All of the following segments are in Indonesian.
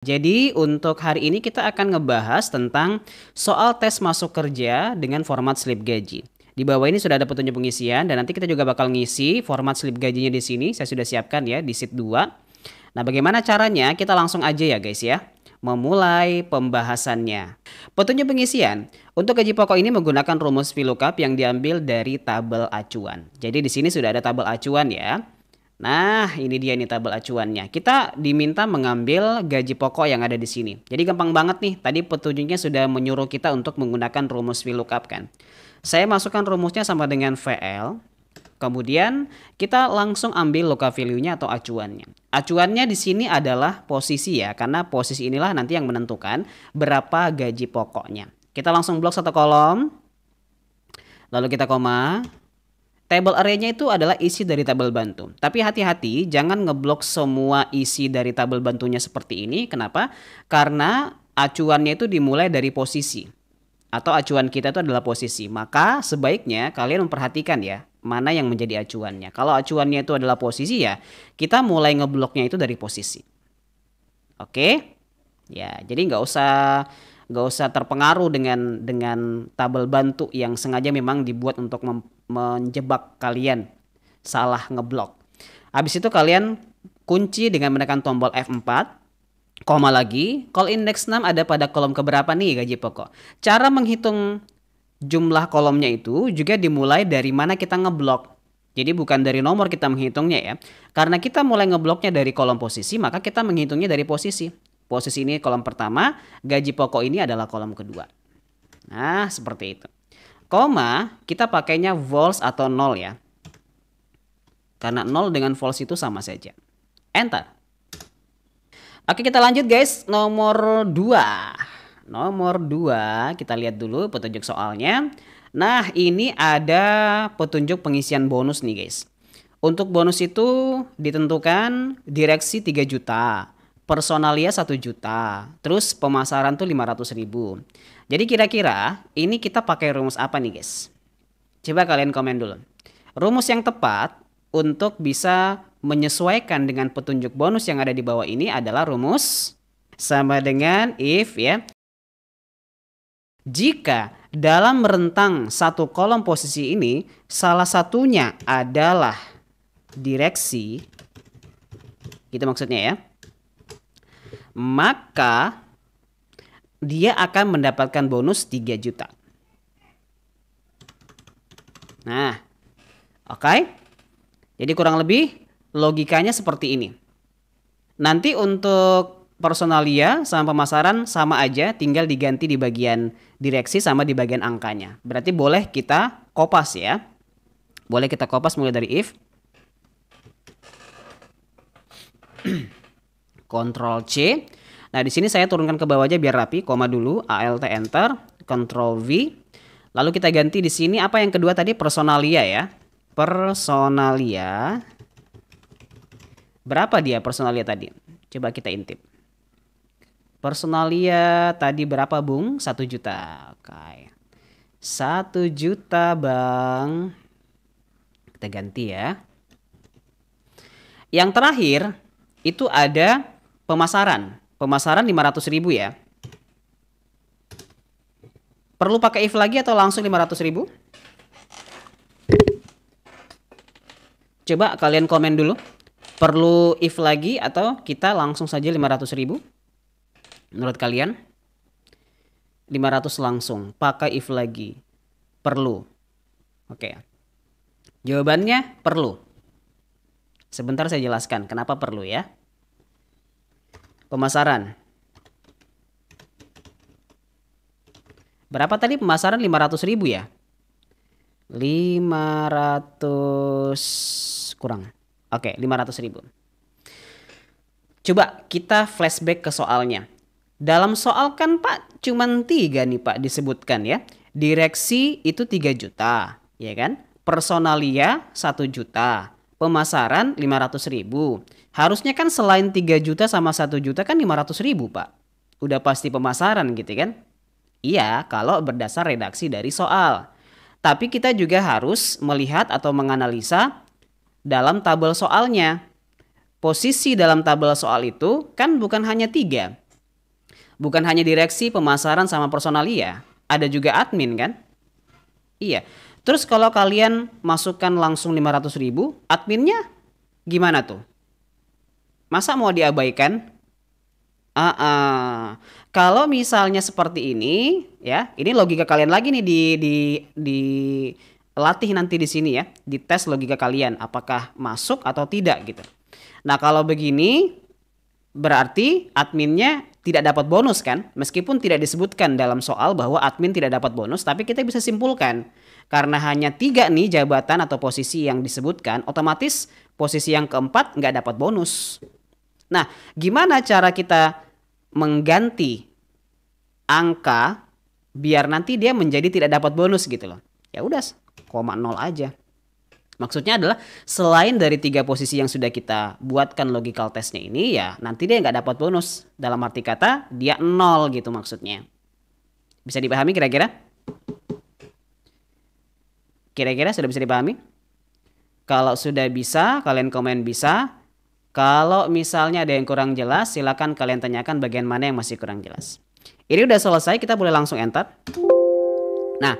Jadi untuk hari ini kita akan ngebahas tentang soal tes masuk kerja dengan format slip gaji. Di bawah ini sudah ada petunjuk pengisian dan nanti kita juga bakal ngisi format slip gajinya di sini. Saya sudah siapkan ya di sheet 2. Nah, bagaimana caranya? Kita langsung aja ya guys ya. Memulai pembahasannya. Petunjuk pengisian. Untuk gaji pokok ini menggunakan rumus VLOOKUP yang diambil dari tabel acuan. Jadi di sini sudah ada tabel acuan ya. Nah, ini dia nih tabel acuannya. Kita diminta mengambil gaji pokok yang ada di sini. Jadi gampang banget nih. Tadi petunjuknya sudah menyuruh kita untuk menggunakan rumus VLOOKUP kan. Saya masukkan rumusnya sama dengan VL. Kemudian kita langsung ambil local value-nya atau acuannya. Acuannya di sini adalah posisi ya, karena posisi inilah nanti yang menentukan berapa gaji pokoknya. Kita langsung blok satu kolom. Lalu kita koma. Table array-nya itu adalah isi dari tabel bantu. Tapi hati-hati, jangan ngeblok semua isi dari tabel bantunya seperti ini. Kenapa? Karena acuannya itu dimulai dari posisi. Atau acuan kita itu adalah posisi. Maka sebaiknya kalian memperhatikan ya, mana yang menjadi acuannya. Kalau acuannya itu adalah posisi ya, kita mulai ngebloknya itu dari posisi. Oke? Ya, jadi nggak usah terpengaruh dengan tabel bantu yang sengaja memang dibuat untuk menjebak kalian salah ngeblok. Habis itu kalian kunci dengan menekan tombol F4, koma lagi. Call index 6 ada pada kolom keberapa nih gaji pokok. Cara menghitung jumlah kolomnya itu juga dimulai dari mana kita ngeblok. Jadi bukan dari nomor kita menghitungnya ya. Karena kita mulai ngebloknya dari kolom posisi, maka kita menghitungnya dari posisi. Posisi ini kolom pertama, gaji pokok ini adalah kolom kedua. Nah, seperti itu. Koma, kita pakainya false atau 0 ya. Karena 0 dengan false itu sama saja. Enter. Oke, kita lanjut guys. Nomor 2. Nomor 2, kita lihat dulu petunjuk soalnya. Nah, ini ada petunjuk pengisian bonus nih guys. Untuk bonus itu ditentukan direksi 3 juta. Personalia 1 juta. Terus pemasaran tuh 500.000. Jadi kira-kira ini kita pakai rumus apa nih guys? Coba kalian komen dulu. Rumus yang tepat untuk bisa menyesuaikan dengan petunjuk bonus yang ada di bawah ini adalah rumus sama dengan if ya. Jika dalam rentang satu kolom posisi ini salah satunya adalah direksi, gitu maksudnya ya, maka dia akan mendapatkan bonus 3 juta. Nah, oke. Jadi kurang lebih logikanya seperti ini. Nanti untuk personalia sama pemasaran sama aja, tinggal diganti di bagian direksi sama di bagian angkanya. Berarti boleh kita kopas ya. Boleh kita kopas mulai dari if. Ctrl C. Nah, di sini saya turunkan ke bawah aja biar rapi, koma dulu, Alt enter, Ctrl V. Lalu kita ganti di sini apa yang kedua tadi, personalia ya. Personalia. Berapa dia personalia tadi? Coba kita intip. Personalia tadi berapa, Bung? 1 juta. Oke. 1 juta, Bang. Kita ganti ya. Yang terakhir itu ada pemasaran. Pemasaran 500.000 ya. Perlu pakai if lagi atau langsung 500.000? Coba kalian komen dulu. Perlu if lagi atau kita langsung saja 500.000? Menurut kalian? 500 langsung. Pakai if lagi. Perlu. Oke. Jawabannya perlu. Sebentar saya jelaskan kenapa perlu ya. Pemasaran. Berapa tadi pemasaran? 500.000 ya? 500 kurang. Oke, 500.000. Coba kita flashback ke soalnya. Dalam soal kan Pak cuman 3 nih Pak disebutkan ya. Direksi itu 3 juta, ya kan? Personalia 1 juta. Pemasaran 500.000. Harusnya kan selain 3 juta sama 1 juta kan 500.000 Pak. Udah pasti pemasaran gitu kan? Iya, kalau berdasar redaksi dari soal. Tapi kita juga harus melihat atau menganalisa dalam tabel soalnya. Posisi dalam tabel soal itu kan bukan hanya 3. Bukan hanya direksi, pemasaran, sama personalia. Ada juga admin kan? Iya. Terus kalau kalian masukkan langsung 500.000, adminnya gimana tuh? Masa mau diabaikan? Ah, ah. Kalau misalnya seperti ini, ya, ini logika kalian lagi nih di latih nanti di sini ya, dites logika kalian apakah masuk atau tidak gitu. Nah, kalau begini berarti adminnya tidak dapat bonus kan? Meskipun tidak disebutkan dalam soal bahwa admin tidak dapat bonus, tapi kita bisa simpulkan karena hanya 3 nih jabatan atau posisi yang disebutkan, otomatis posisi yang keempat nggak dapat bonus. Nah, gimana cara kita mengganti angka biar nanti dia menjadi tidak dapat bonus gitu loh? Ya udah, 0,0 aja. Maksudnya adalah selain dari 3 posisi yang sudah kita buatkan logical testnya ini, ya nanti dia nggak dapat bonus. Dalam arti kata dia 0 gitu maksudnya. Bisa dipahami kira-kira? Kira-kira sudah bisa dipahami? Kalau sudah bisa, kalian komen bisa. Kalau misalnya ada yang kurang jelas, silakan kalian tanyakan bagian mana yang masih kurang jelas. Ini udah selesai, kita boleh langsung enter. Nah,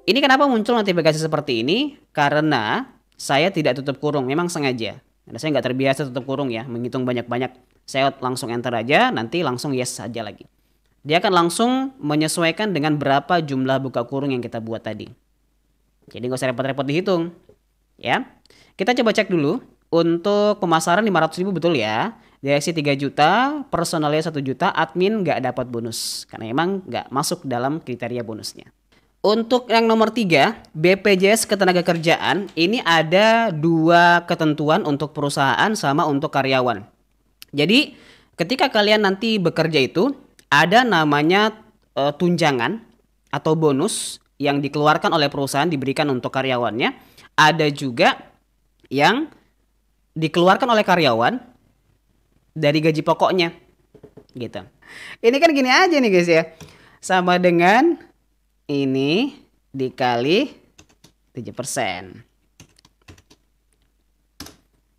ini kenapa muncul notifikasi seperti ini? Karena saya tidak tutup kurung, memang sengaja. Karena saya nggak terbiasa tutup kurung ya, menghitung banyak-banyak. Saya langsung enter aja, nanti langsung yes saja lagi. Dia akan langsung menyesuaikan dengan berapa jumlah buka kurung yang kita buat tadi. Jadi nggak usah repot-repot dihitung. Ya, kita coba cek dulu. Untuk pemasaran 500.000 betul ya. Direksi 3 juta, personalia 1 juta, admin nggak dapat bonus. Karena emang nggak masuk dalam kriteria bonusnya. Untuk yang nomor 3, BPJS Ketenagakerjaan, ini ada 2 ketentuan untuk perusahaan sama untuk karyawan. Jadi ketika kalian nanti bekerja itu, ada namanya tunjangan atau bonus yang dikeluarkan oleh perusahaan diberikan untuk karyawannya. Ada juga yang dikeluarkan oleh karyawan dari gaji pokoknya gitu. Ini kan gini aja nih guys ya. Sama dengan ini dikali 7%.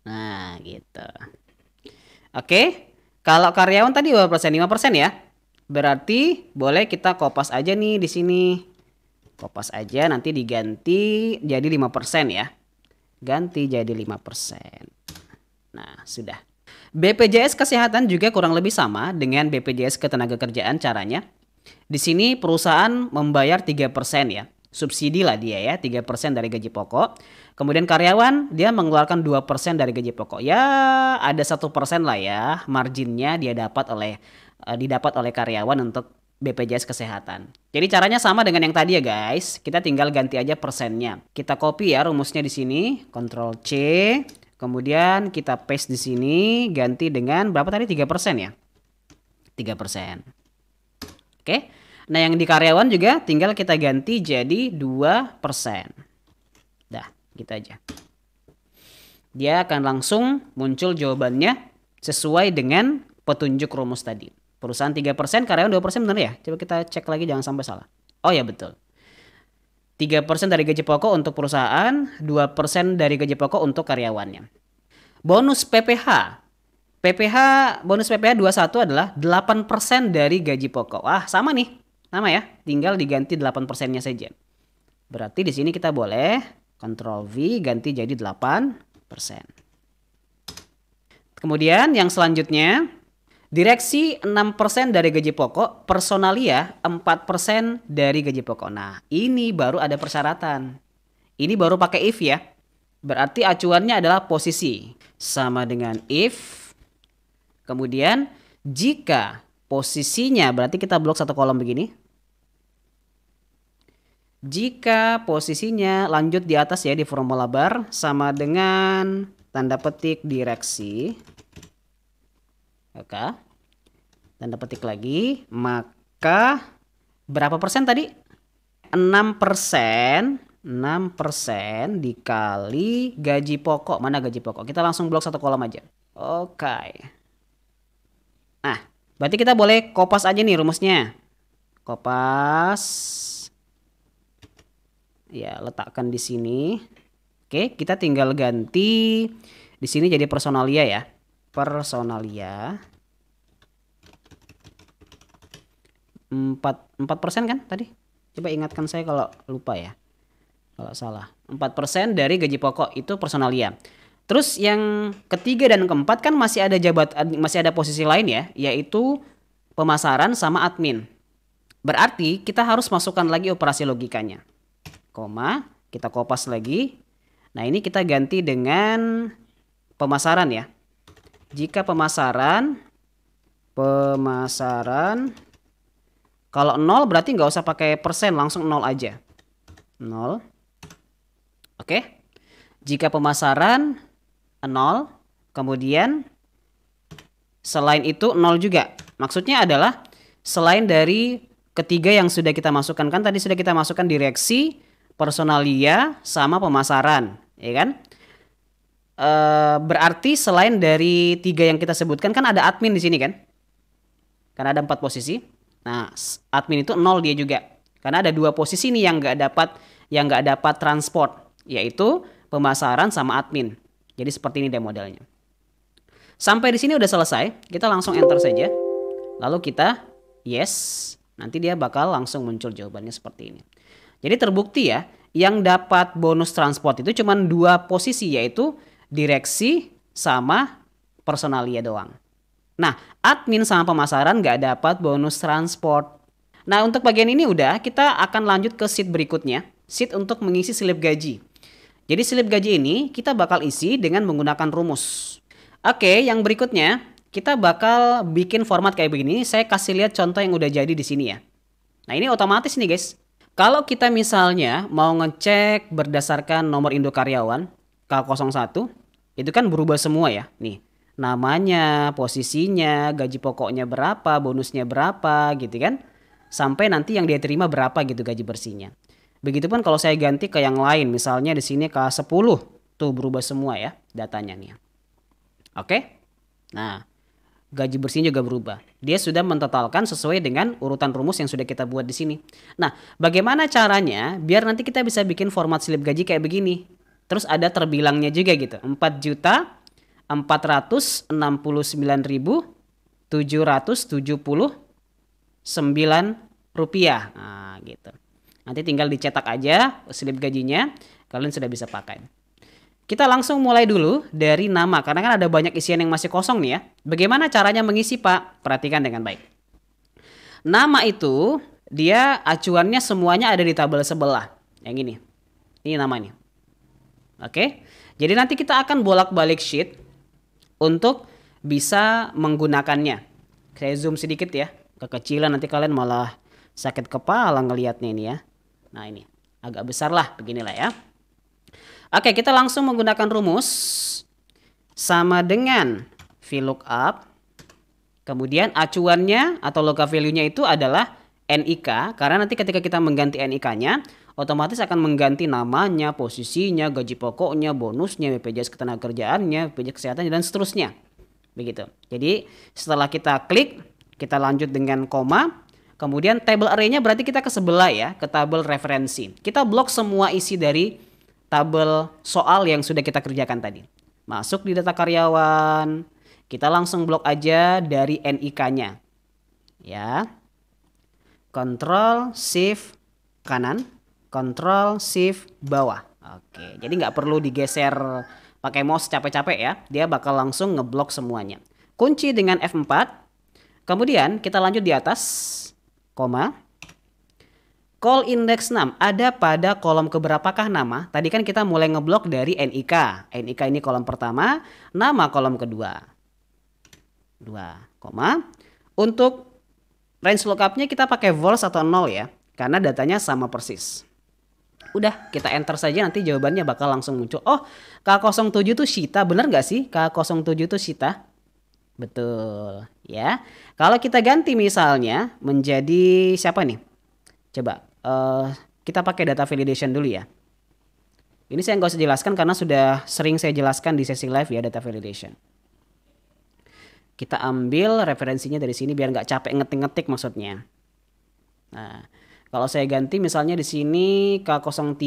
Nah, gitu. Oke. Kalau karyawan tadi berapa persen? 5% ya. Berarti boleh kita kopas aja nih di sini. Kopas aja nanti diganti jadi 5% ya. Ganti jadi 5%. Nah, sudah. BPJS Kesehatan juga kurang lebih sama dengan BPJS Ketenagakerjaan caranya. Di sini perusahaan membayar 3% ya. Subsidi lah dia ya, 3% dari gaji pokok. Kemudian karyawan dia mengeluarkan 2% dari gaji pokok. Ya, ada 1% lah ya marginnya dia didapat oleh karyawan untuk BPJS Kesehatan. Jadi caranya sama dengan yang tadi ya guys. Kita tinggal ganti aja persennya. Kita copy ya rumusnya di sini, Ctrl C. Kemudian kita paste di sini, ganti dengan berapa tadi? 3% ya? 3%. Oke. Nah, yang di karyawan juga tinggal kita ganti jadi 2%. Dah, gitu aja. Dia akan langsung muncul jawabannya sesuai dengan petunjuk rumus tadi. Perusahaan 3%, karyawan 2%, benar ya? Coba kita cek lagi, jangan sampai salah. Oh ya, betul. 3% dari gaji pokok untuk perusahaan, 2% dari gaji pokok untuk karyawannya. Bonus PPH. Bonus PPH 21 adalah 8% dari gaji pokok. Ah, sama nih. Sama ya, tinggal diganti 8%-nya saja. Berarti di sini kita boleh Ctrl V ganti jadi 8%. Kemudian yang selanjutnya, direksi 6% dari gaji pokok, personalia 4% dari gaji pokok. Nah, ini baru ada persyaratan. Ini baru pakai if ya. Berarti acuannya adalah posisi. Sama dengan if. Kemudian jika posisinya, berarti kita blok satu kolom begini. Jika posisinya lanjut di atas ya di formula bar sama dengan tanda petik direksi. Oke. Tanda petik lagi, maka berapa persen tadi? 6%, 6% dikali gaji pokok. Mana gaji pokok? Kita langsung blok satu kolom aja. Oke. Nah, berarti kita boleh kopas aja nih rumusnya. Kopas. Ya, letakkan di sini. Oke, kita tinggal ganti di sini jadi personalia ya. Personalia. 4% kan tadi? Coba ingatkan saya kalau lupa ya. Kalau salah. 4% dari gaji pokok itu personalia. Terus yang ketiga dan keempat kan masih ada posisi lain ya, yaitu pemasaran sama admin. Berarti kita harus masukkan lagi operasi logikanya. Koma, kita kopas lagi. Nah, ini kita ganti dengan pemasaran ya. Jika pemasaran kalau 0 berarti nggak usah pakai persen, langsung 0 aja. 0. Oke. Jika pemasaran 0, kemudian selain itu 0 juga. Maksudnya adalah selain dari ketiga yang sudah kita masukkan, kan tadi sudah kita masukkan direksi, personalia, sama pemasaran, ya kan? Berarti selain dari 3 yang kita sebutkan kan ada admin di sini kan? Karena ada 4 posisi. Nah, admin itu 0 dia juga. Karena ada 2 posisi nih yang nggak dapat transport, yaitu pemasaran sama admin. Jadi seperti ini deh modelnya. Sampai di sini udah selesai, kita langsung enter saja. Lalu kita yes, nanti dia bakal langsung muncul jawabannya seperti ini. Jadi terbukti ya, yang dapat bonus transport itu cuma 2 posisi, yaitu direksi sama personalia doang. Nah, admin sama pemasaran nggak dapat bonus transport. Nah, untuk bagian ini udah, kita akan lanjut ke sheet berikutnya. Sheet untuk mengisi slip gaji. Jadi slip gaji ini kita bakal isi dengan menggunakan rumus. Oke, yang berikutnya kita bakal bikin format kayak begini. Saya kasih lihat contoh yang udah jadi di sini ya. Nah, ini otomatis nih guys. Kalau kita misalnya mau ngecek berdasarkan nomor induk karyawan K01, itu kan berubah semua ya. Nih, namanya, posisinya, gaji pokoknya berapa, bonusnya berapa gitu kan. Sampai nanti yang dia terima berapa gitu gaji bersihnya. Begitupun kalau saya ganti ke yang lain, misalnya di sini K10, tuh berubah semua ya datanya nih. Oke? Nah, gaji bersihnya juga berubah. Dia sudah mentotalkan sesuai dengan urutan rumus yang sudah kita buat di sini. Nah, bagaimana caranya biar nanti kita bisa bikin format slip gaji kayak begini? Terus ada terbilangnya juga gitu. 4.469.779 rupiah. Nah, gitu. Nanti tinggal dicetak aja slip gajinya, kalian sudah bisa pakai. Kita langsung mulai dulu dari nama, karena kan ada banyak isian yang masih kosong nih ya. Bagaimana caranya mengisi Pak? Perhatikan dengan baik. Nama itu, dia acuannya semuanya ada di tabel sebelah. Yang ini. Ini namanya. Oke. Jadi nanti kita akan bolak-balik sheet untuk bisa menggunakannya. Saya zoom sedikit ya. Kekecilan nanti kalian malah sakit kepala ngelihatnya ini ya. Nah ini. Agak besar lah. Beginilah ya. Oke, kita langsung menggunakan rumus sama dengan VLOOKUP. Kemudian acuannya atau local value-nya itu adalah NIK. Karena nanti ketika kita mengganti NIK-nya, otomatis akan mengganti namanya, posisinya, gaji pokoknya, bonusnya, BPJS ketenagakerjaannya, BPJS kesehatannya, dan seterusnya. Begitu. Jadi setelah kita klik, kita lanjut dengan koma. Kemudian table array-nya berarti kita ke sebelah ya, ke tabel referensi. Kita blok semua isi dari tabel soal yang sudah kita kerjakan tadi. Masuk di data karyawan. Kita langsung blok aja dari NIK-nya. Ya. Ctrl Shift kanan, Ctrl Shift bawah. Oke, jadi nggak perlu digeser pakai mouse capek-capek ya. Dia bakal langsung ngeblok semuanya. Kunci dengan F4. Kemudian kita lanjut di atas, koma. Call index 6 ada pada kolom keberapakah nama? Tadi kan kita mulai ngeblok dari NIK. NIK ini kolom pertama, nama kolom kedua. 2, koma. Untuk range lookup-nya kita pakai vols atau 0 ya, karena datanya sama persis. Udah, kita enter saja nanti jawabannya bakal langsung muncul. Oh, K07 itu Sita, bener nggak sih? K07 itu Sita? Betul, ya. Kalau kita ganti misalnya menjadi siapa nih? Coba. Kita pakai data validation dulu ya. Ini saya nggak usah jelaskan karena sudah sering saya jelaskan di sesi live ya data validation. Kita ambil referensinya dari sini biar nggak capek ngetik-ngetik maksudnya. Nah, kalau saya ganti misalnya di sini K03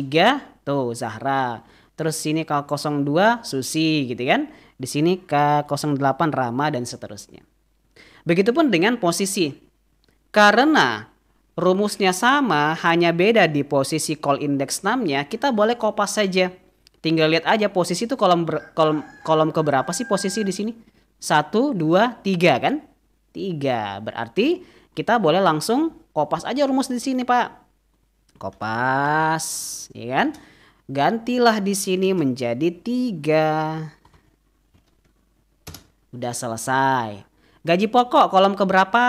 tuh Zahra, terus sini K02 Susi gitu kan. Di sini K08 Rama dan seterusnya. Begitupun dengan posisi. Karena rumusnya sama, hanya beda di posisi call index 6-nya, kita boleh kopas saja. Tinggal lihat aja posisi itu kolom keberapa sih posisi di sini? 1, 2, 3 kan? 3. Berarti kita boleh langsung kopas aja rumus di sini, Pak. Kopas, ya kan? Gantilah di sini menjadi 3. Udah selesai. Gaji pokok kolom keberapa?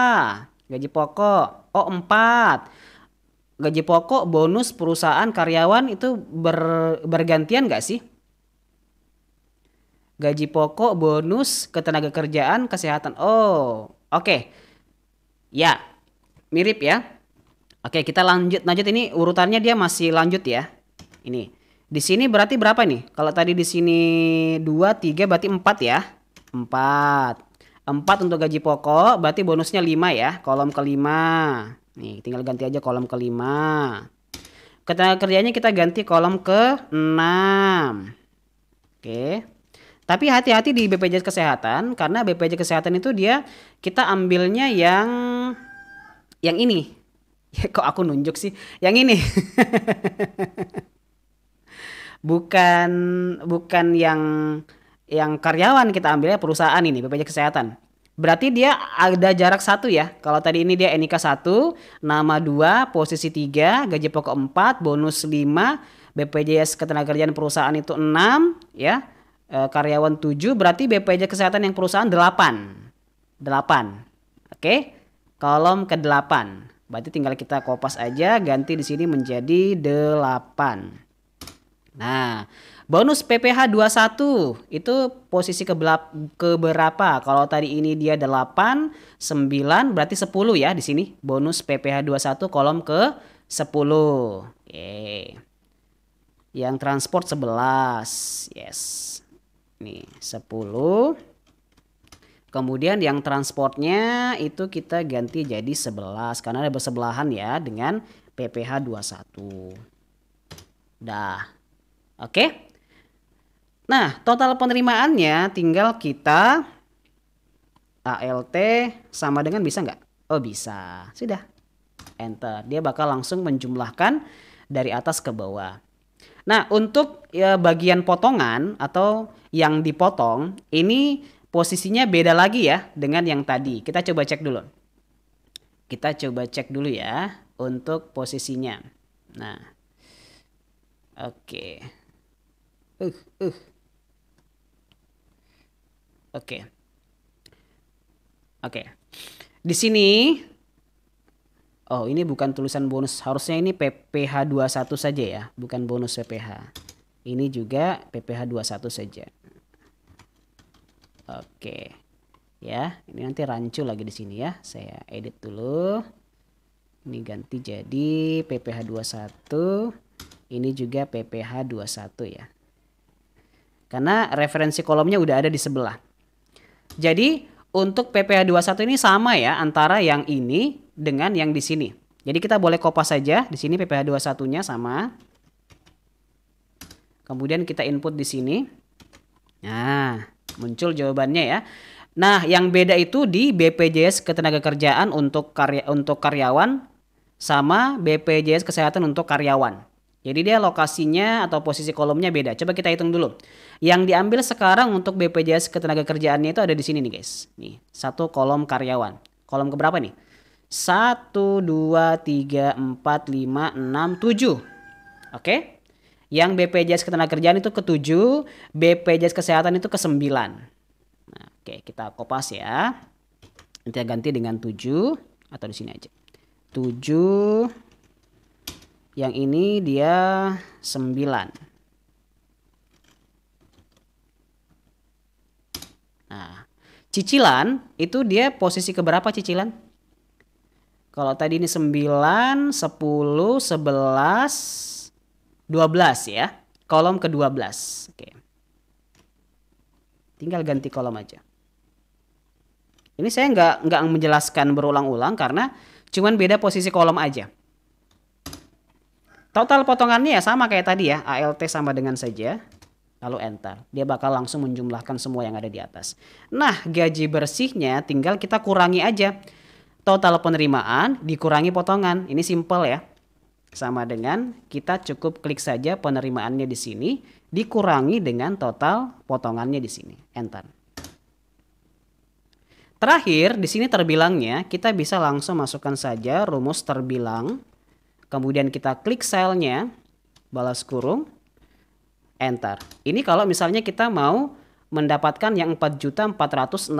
Gaji pokok. Oh, 4. Gaji pokok, bonus, perusahaan, karyawan itu bergantian gak sih? Gaji pokok, bonus, ketenaga kerjaan, kesehatan. Oh, oke. Ya, mirip ya. Oke, kita lanjut ini urutannya dia masih lanjut ya. Ini. Di sini berarti berapa nih? Kalau tadi di sini 2, 3 berarti 4 ya. 4 untuk gaji pokok, berarti bonusnya 5 ya, kolom kelima. Nih, tinggal ganti aja kolom kelima. Ketenaga kerjanya kita ganti kolom ke-6. Oke. Tapi hati-hati di BPJS Kesehatan, karena BPJS Kesehatan itu kita ambilnya yang ini. Ya, kok aku nunjuk sih? Yang ini. bukan yang karyawan kita ambilnya perusahaan ini, BPJS Kesehatan. Berarti dia ada jarak 1 ya. Kalau tadi ini dia NIK 1, nama 2, posisi 3, gaji pokok 4, bonus 5, BPJS Ketenagakerjaan perusahaan itu 6 ya. Karyawan 7, berarti BPJS Kesehatan yang perusahaan 8. Oke. Kolom ke-8. Berarti tinggal kita kopas aja, ganti di sini menjadi 8. Nah, bonus PPh 21 itu posisi keberapa? Kalau tadi ini dia 8, 9 berarti 10 ya di sini. Bonus PPh 21 kolom ke 10. Oke. Yang transport 11. Yes. Nih, 10. Kemudian yang transportnya itu kita ganti jadi 11 karena ada bersebelahan ya dengan PPh 21. Dah. Oke. Nah, total penerimaannya tinggal kita ALT sama dengan bisa nggak? Oh, bisa. Sudah. Enter. Dia bakal langsung menjumlahkan dari atas ke bawah. Nah, untuk bagian potongan atau yang dipotong, ini posisinya beda lagi ya dengan yang tadi. Kita coba cek dulu. Ya untuk posisinya. Nah. Oke. Oke. Di sini ini bukan tulisan bonus. Harusnya ini PPh 21 saja ya, bukan bonus PPh. Ini juga PPh 21 saja. Oke. Ya, ini nanti rancu lagi di sini ya. Saya edit dulu. Ini ganti jadi PPh 21. Ini juga PPh 21 ya. Karena referensi kolomnya udah ada di sebelah. Jadi untuk PPh 21 ini sama ya antara yang ini dengan yang di sini. Jadi kita boleh kopas saja di sini PPh 21-nya sama. Kemudian kita input di sini. Nah, muncul jawabannya ya. Nah, yang beda itu di BPJS Ketenagakerjaan untuk karyawan sama BPJS Kesehatan untuk karyawan. Jadi dia lokasinya atau posisi kolomnya beda. Coba kita hitung dulu. Yang diambil sekarang untuk BPJS Ketenagakerjaannya itu ada di sini nih guys. Nih, 1 kolom karyawan. Kolom keberapa nih? 1, 2, 3, 4, 5, 6, 7. Oke. Yang BPJS Ketenagakerjaan itu ke-7, BPJS Kesehatan itu ke-9. Nah, oke, kita kopas ya. Nanti ganti dengan 7 atau di sini aja. 7. Yang ini dia 9. Nah, cicilan itu dia posisi keberapa cicilan? Kalau tadi ini 9, 10, 11, 12 ya. Kolom ke-12. Oke. Tinggal ganti kolom aja. Ini saya nggak menjelaskan berulang-ulang karena cuman beda posisi kolom aja. Total potongannya ya sama kayak tadi ya, ALT sama dengan saja. Lalu enter. Dia bakal langsung menjumlahkan semua yang ada di atas. Nah, gaji bersihnya tinggal kita kurangi aja. total penerimaan dikurangi potongan. Ini simple ya. Sama dengan kita cukup klik saja penerimaannya di sini dikurangi dengan total potongannya di sini. Enter. Terakhir di sini terbilangnya kita bisa langsung masukkan saja rumus terbilang. Kemudian kita klik selnya, balas kurung, enter. Ini kalau misalnya kita mau mendapatkan yang 4.464.739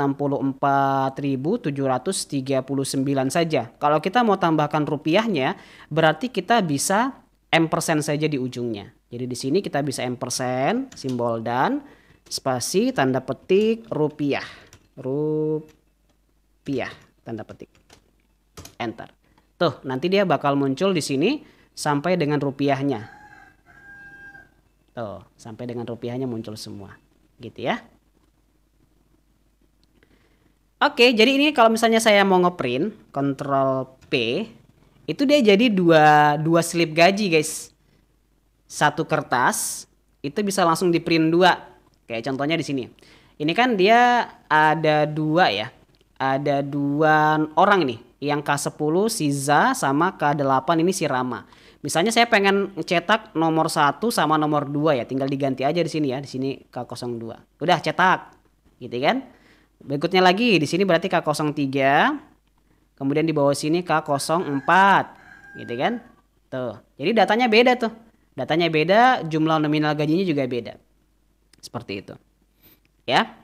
saja. Kalau kita mau tambahkan rupiahnya, berarti kita bisa M% saja di ujungnya. Jadi di sini kita bisa M%, simbol dan, spasi, tanda petik, rupiah. Rupiah, tanda petik. Enter. Tuh, nanti dia bakal muncul di sini sampai dengan rupiahnya. Tuh, sampai dengan rupiahnya muncul semua. Gitu ya. Oke, jadi ini kalau misalnya saya mau ngeprint, Ctrl P, itu dia jadi dua slip gaji, guys. Satu kertas, itu bisa langsung di print dua. Kayak contohnya di sini. Ini kan dia ada dua ya. Ada dua orang nih. Yang K10 si Za sama K8 ini si Rama. Misalnya saya pengen cetak nomor 1 sama nomor 2 ya. Tinggal diganti aja di sini ya. Di sini K02. Udah cetak. Gitu kan. Berikutnya lagi di sini berarti K03. Kemudian di bawah sini K04. Gitu kan. Tuh. Jadi datanya beda tuh. Datanya beda, jumlah nominal gajinya juga beda. Seperti itu. Ya.